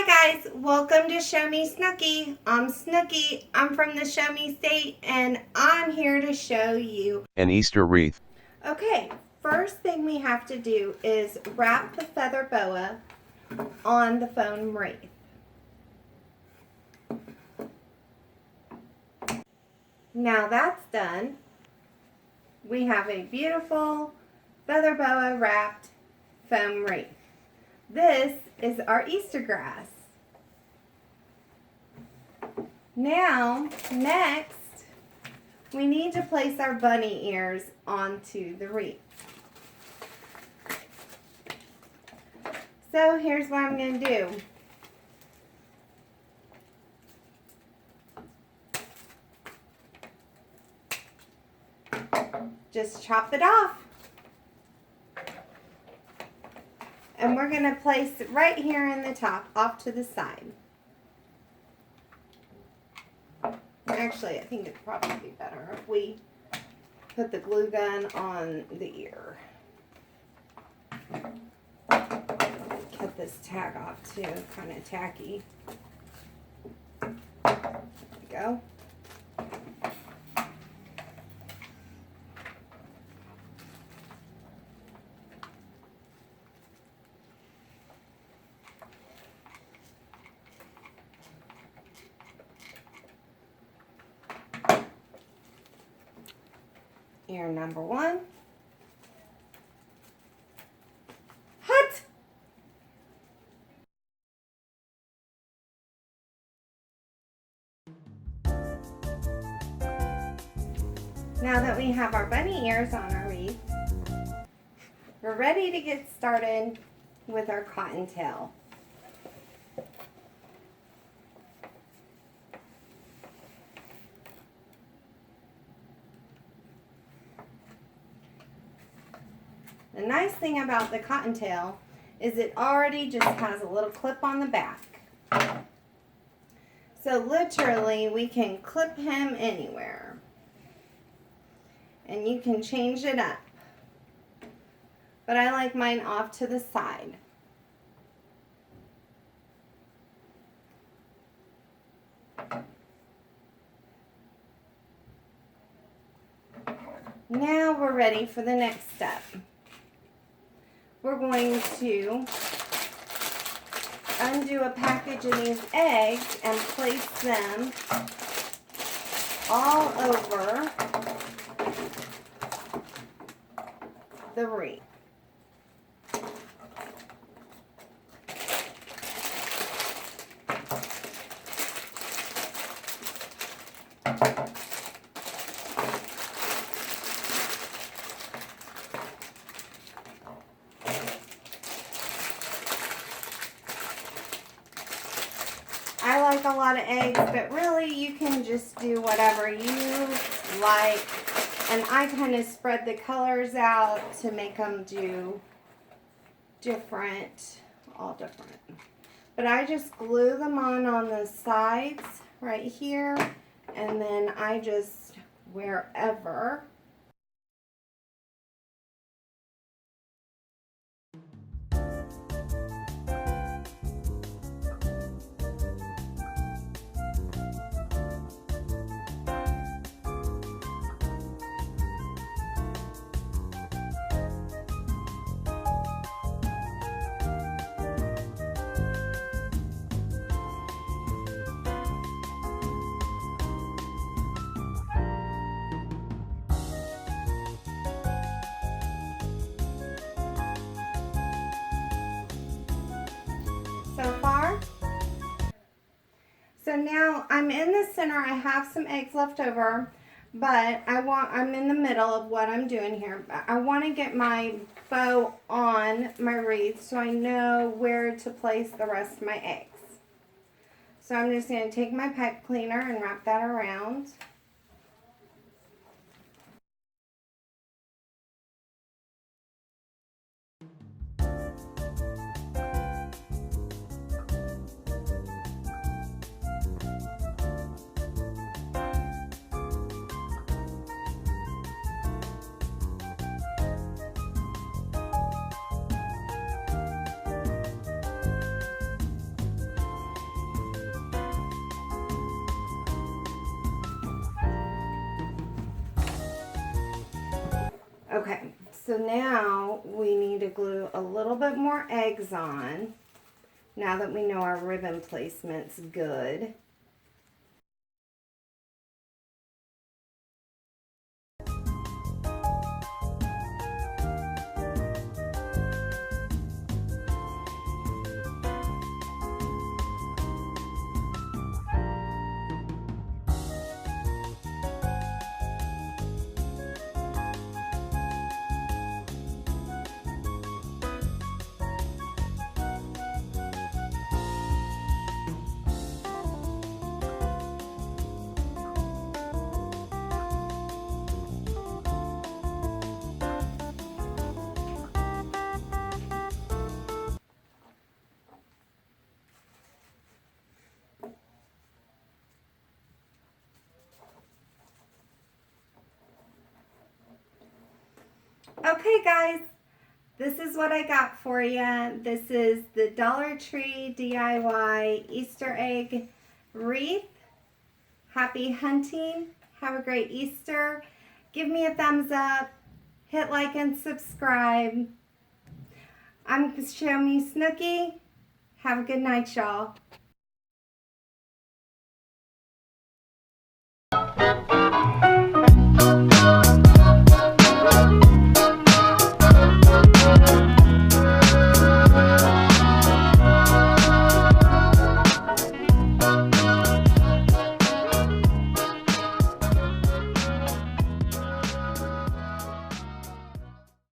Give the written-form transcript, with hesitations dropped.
Hi guys, welcome to Show Me Snookie. I'm Snookie, I'm from the Show Me State, and I'm here to show you an Easter wreath. Okay, first thing we have to do is wrap the feather boa on the foam wreath. Now that's done, we have a beautiful feather boa wrapped foam wreath. This is our Easter grass. Now, next, we need to place our bunny ears onto the wreath. So here's what I'm going to do. Just chop it off. And we're going to place it right here in the top, off to the side. Actually, I think it'd probably be better if we put the glue gun on the ear. Cut this tag off too, kind of tacky. There we go. Ear number one. Hut! Now that we have our bunny ears on our wreath, we're ready to get started with our cottontail. The nice thing about the cottontail is it already just has a little clip on the back. So literally we can clip him anywhere. And you can change it up. But I like mine off to the side. Now we're ready for the next step. We're going to undo a package of these eggs and place them all over the wreath. I like a lot of eggs, but really you can just do whatever you like. And I kind of spread the colors out to make them do different, all different. But I just glue them on the sides right here, and then I just wherever. So far. So now I'm in the center. I have some eggs left over, but I'm in the middle of what I'm doing here. I want to get my bow on my wreath so I know where to place the rest of my eggs. So I'm just going to take my pipe cleaner and wrap that around. Okay, so now we need to glue a little bit more eggs on. Now that we know our ribbon placement's good. Okay guys, this is what I got for you. This is the Dollar Tree DIY Easter egg wreath. Happy hunting. Have a great Easter. Give me a thumbs up. Hit like and subscribe. I'm Show Me Snookie. Have a good night, y'all.